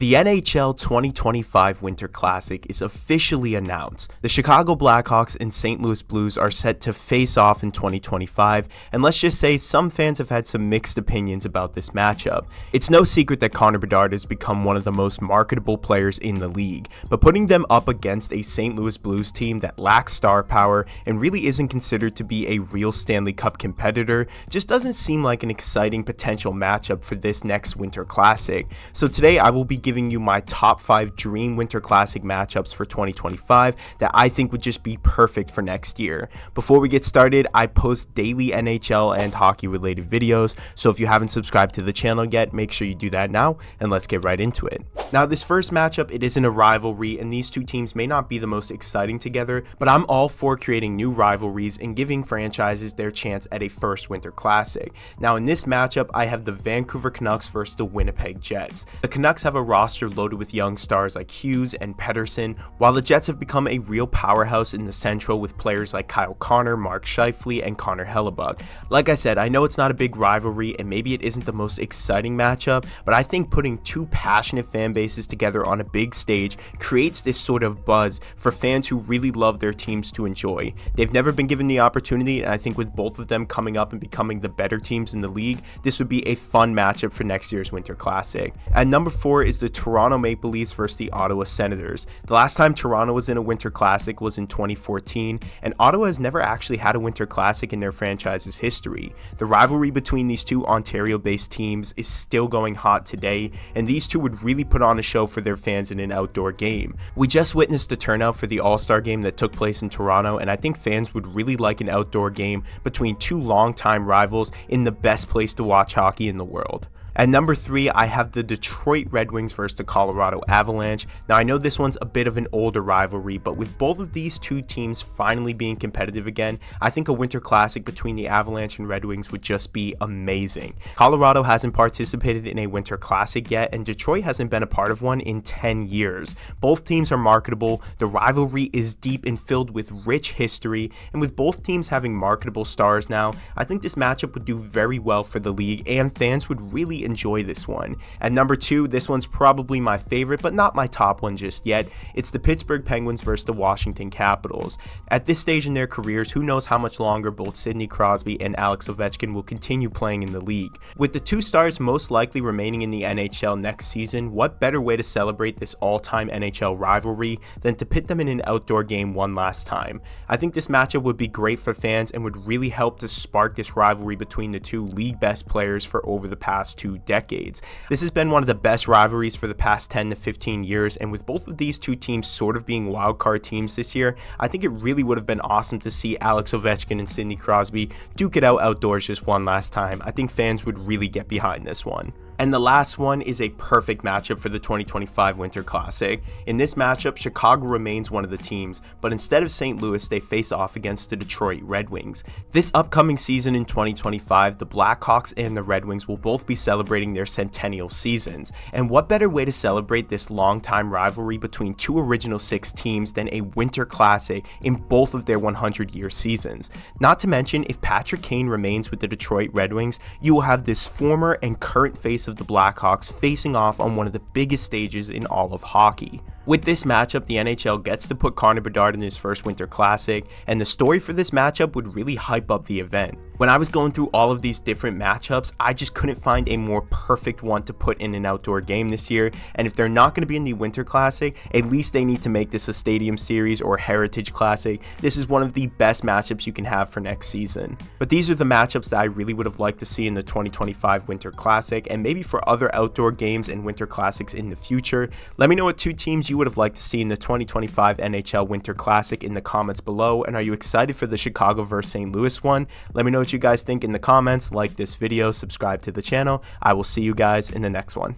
The NHL 2025 Winter Classic is officially announced. The Chicago Blackhawks and St. Louis Blues are set to face off in 2025, and let's just say some fans have had some mixed opinions about this matchup. It's no secret that Connor Bedard has become one of the most marketable players in the league, but putting them up against a St. Louis Blues team that lacks star power and really isn't considered to be a real Stanley Cup competitor just doesn't seem like an exciting potential matchup for this next Winter Classic. So today I will be giving you my top 5 dream Winter Classic matchups for 2025 that I think would just be perfect for next year. Before we get started, I post daily NHL and hockey related videos, so if you haven't subscribed to the channel yet, make sure you do that now, and let's get right into it. Now, this first matchup, it isn't a rivalry, and these two teams may not be the most exciting together, but I'm all for creating new rivalries and giving franchises their chance at a first Winter Classic. Now, in this matchup, I have the Vancouver Canucks versus the Winnipeg Jets. The Canucks have a roster loaded with young stars like Hughes and Pettersson, while the Jets have become a real powerhouse in the Central with players like Kyle Connor, Mark Scheifele, and Connor Hellebuyck. Like I said, I know it's not a big rivalry and maybe it isn't the most exciting matchup, but I think putting two passionate fan bases together on a big stage creates this sort of buzz for fans who really love their teams to enjoy. They've never been given the opportunity, and I think with both of them coming up and becoming the better teams in the league, this would be a fun matchup for next year's Winter Classic. At number 4 is the Toronto Maple Leafs versus the Ottawa Senators. The last time Toronto was in a Winter Classic was in 2014, and Ottawa has never actually had a Winter Classic in their franchise's history. The rivalry between these two Ontario-based teams is still going hot today, and these two would really put on a show for their fans in an outdoor game. We just witnessed the turnout for the All-Star game that took place in Toronto, and I think fans would really like an outdoor game between two longtime rivals in the best place to watch hockey in the world. At number 3, I have the Detroit Red Wings versus the Colorado Avalanche. Now, I know this one's a bit of an older rivalry, but with both of these two teams finally being competitive again, I think a Winter Classic between the Avalanche and Red Wings would just be amazing. Colorado hasn't participated in a Winter Classic yet, and Detroit hasn't been a part of one in 10 years. Both teams are marketable, the rivalry is deep and filled with rich history, and with both teams having marketable stars now, I think this matchup would do very well for the league, and fans would really enjoy this one. At number 2, this one's probably my favorite, but not my top one just yet. It's the Pittsburgh Penguins versus the Washington Capitals. At this stage in their careers, who knows how much longer both Sidney Crosby and Alex Ovechkin will continue playing in the league. With the two stars most likely remaining in the NHL next season, what better way to celebrate this all-time NHL rivalry than to pit them in an outdoor game one last time? I think this matchup would be great for fans and would really help to spark this rivalry between the two league best players for over the past 2 decades. This has been one of the best rivalries for the past 10 to 15 years, and with both of these two teams sort of being wildcard teams this year, I think it really would have been awesome to see Alex Ovechkin and Sidney Crosby duke it out outdoors just one last time. I think fans would really get behind this one. And the last one is a perfect matchup for the 2025 Winter Classic. In this matchup, Chicago remains one of the teams, but instead of St. Louis, they face off against the Detroit Red Wings. This upcoming season in 2025, the Blackhawks and the Red Wings will both be celebrating their centennial seasons. And what better way to celebrate this longtime rivalry between two original 6 teams than a Winter Classic in both of their 100-year seasons? Not to mention, if Patrick Kane remains with the Detroit Red Wings, you will have this former and current face of the Blackhawks facing off on one of the biggest stages in all of hockey. With this matchup, the NHL gets to put Connor Bedard in his first Winter Classic, and the story for this matchup would really hype up the event. When I was going through all of these different matchups, I just couldn't find a more perfect one to put in an outdoor game this year, and if they're not going to be in the Winter Classic, at least they need to make this a Stadium Series or Heritage Classic. This is one of the best matchups you can have for next season. But these are the matchups that I really would have liked to see in the 2025 Winter Classic, and maybe for other outdoor games and Winter Classics in the future. Let me know what two teams you would have liked to see in the 2025 NHL Winter Classic in the comments below, and are you excited for the Chicago vs. St. Louis one? Let me know what you guys think in the comments. Like this video, subscribe to the channel. I will see you guys in the next one.